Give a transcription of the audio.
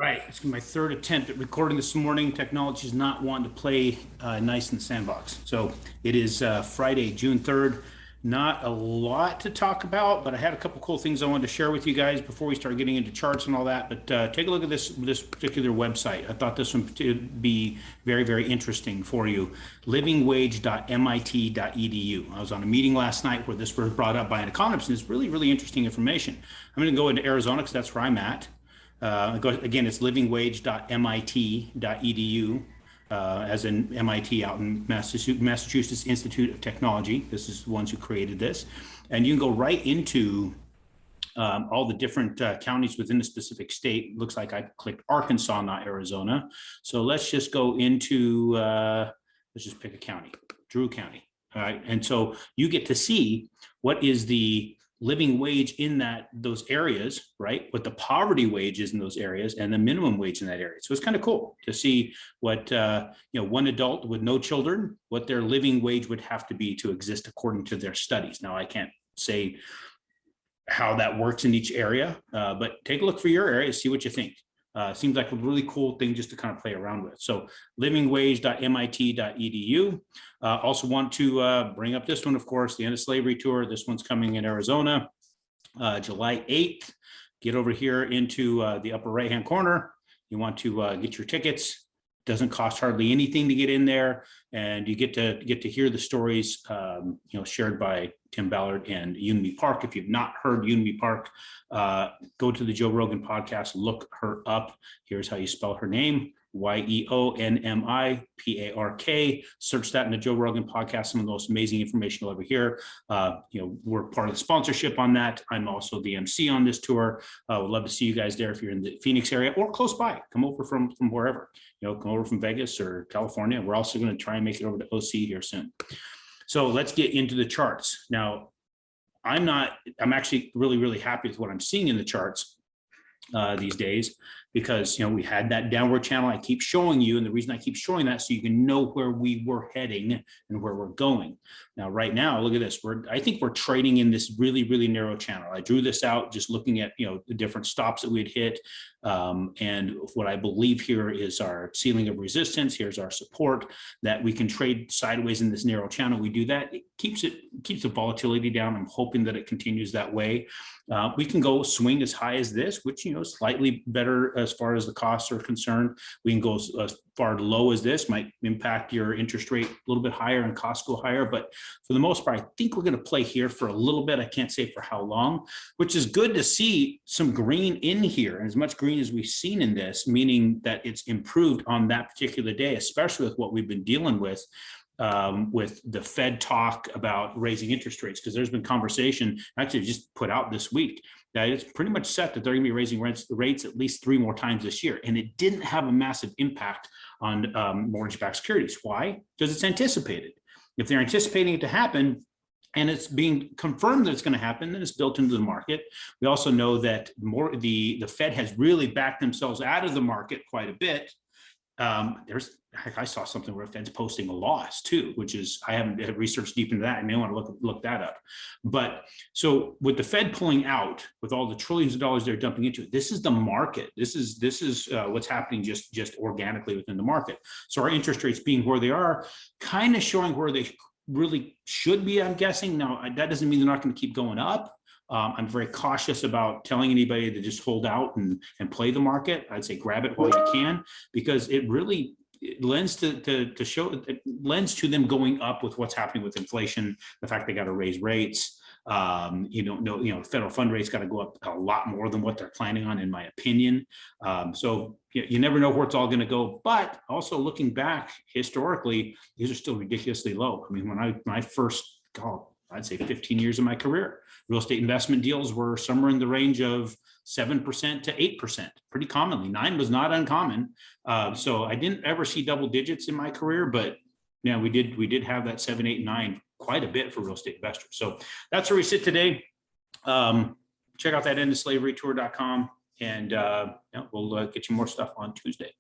Right. It's my third attempt at recording this morning. Technology is not wanting to play nice in the sandbox. So it is Friday, June 3rd. Not a lot to talk about, but I had a couple cool things I wanted to share with you guys before we start getting into charts and all that. But take a look at this particular website. I thought this one would be very, very interesting for you. livingwage.mit.edu. I was on a meeting last night where this was brought up by an economist, and it's really, really interesting information. I'm going to go into Arizona because that's where I'm at. Again, it's livingwage.mit.edu, as in MIT out in Massachusetts Institute of Technology. This is the ones who created this. And you can go right into all the different counties within the specific state. Looks like I clicked Arkansas, not Arizona. So let's just go into, let's just pick a county, Drew County. All right. And so you get to see what is the living wage in those areas, right? What the poverty wage is in those areas and the minimum wage in that area. So it's kind of cool to see what, one adult with no children, what their living wage would have to be to exist according to their studies. Now, I can't say how that works in each area, but take a look for your area, see what you think. Seems like a really cool thing just to kind of play around with. So livingwage.mit.edu. Also want to bring up this one, of course, the End of Slavery Tour. This one's coming in Arizona, July 8th. Get over here into the upper right-hand corner. You want to get your tickets. Doesn't cost hardly anything to get in there, and you get to hear the stories, shared by Tim Ballard and Unity Park. If you've not heard Unity Park, go to the Joe Rogan podcast, look her up. Here's how you spell her name: YEONMIPARK. Search that in the Joe Rogan podcast. Some of the most amazing information over here. We're part of the sponsorship on that. I'm also the MC on this tour. Would love to see you guys there if you're in the Phoenix area or close by. Come over from wherever. Come over from Vegas or California. We're also going to try and make it over to OC here soon. So let's get into the charts. Now, I'm actually really, really happy with what I'm seeing in the charts these days, because we had that downward channel I keep showing you, and the reason I keep showing that so you can know where we were heading and where we're going. Now, right now, look at this. I think we're trading in this really, really narrow channel. I drew this out just looking at the different stops that we'd hit, and what I believe here is our ceiling of resistance. Here's our support that we can trade sideways in this narrow channel. We do that. It keeps the volatility down. I'm hoping that it continues that way. We can go swing as high as this, which slightly better as far as the costs are concerned. We can go as far low as this, might impact your interest rate a little bit higher and costs go higher. But for the most part, I think we're going to play here for a little bit. I can't say for how long, which is good to see some green in here, and as much green as we've seen in this, meaning that it's improved on that particular day, especially with what we've been dealing with the Fed talk about raising interest rates, because there's been conversation actually just put out this week that it's pretty much set that they're going to be raising rates at least 3 more times this year. And it didn't have a massive impact on mortgage-backed securities. Why? Because it's anticipated. If they're anticipating it to happen, and it's being confirmed that it's going to happen, then it's built into the market. We also know that the Fed has really backed themselves out of the market quite a bit. I saw something where Fed's posting a loss too, which is, I haven't researched deep into that. I may want to look that up. But so with the Fed pulling out, with all the trillions of dollars they're dumping into it, this is the market. This is what's happening just organically within the market. So our interest rates being where they are, kind of showing where they really should be, I'm guessing. Now, that doesn't mean they're not going to keep going up. I'm very cautious about telling anybody to just hold out and play the market. I'd say grab it while you can, because it lends to them going up with what's happening with inflation, the fact they got to raise rates. Federal fund rates got to go up a lot more than what they're planning on, in my opinion. So you never know where it's all going to go. But also looking back historically, these are still ridiculously low. I mean, when I first, I'd say 15 years of my career, real estate investment deals were somewhere in the range of 7% to 8%, pretty commonly. 9 was not uncommon. So I didn't ever see double digits in my career, but yeah, we did have that 7, 8, 9 quite a bit for real estate investors. So that's where we sit today. Check out that endofslaverytour.com, and we'll get you more stuff on Tuesday.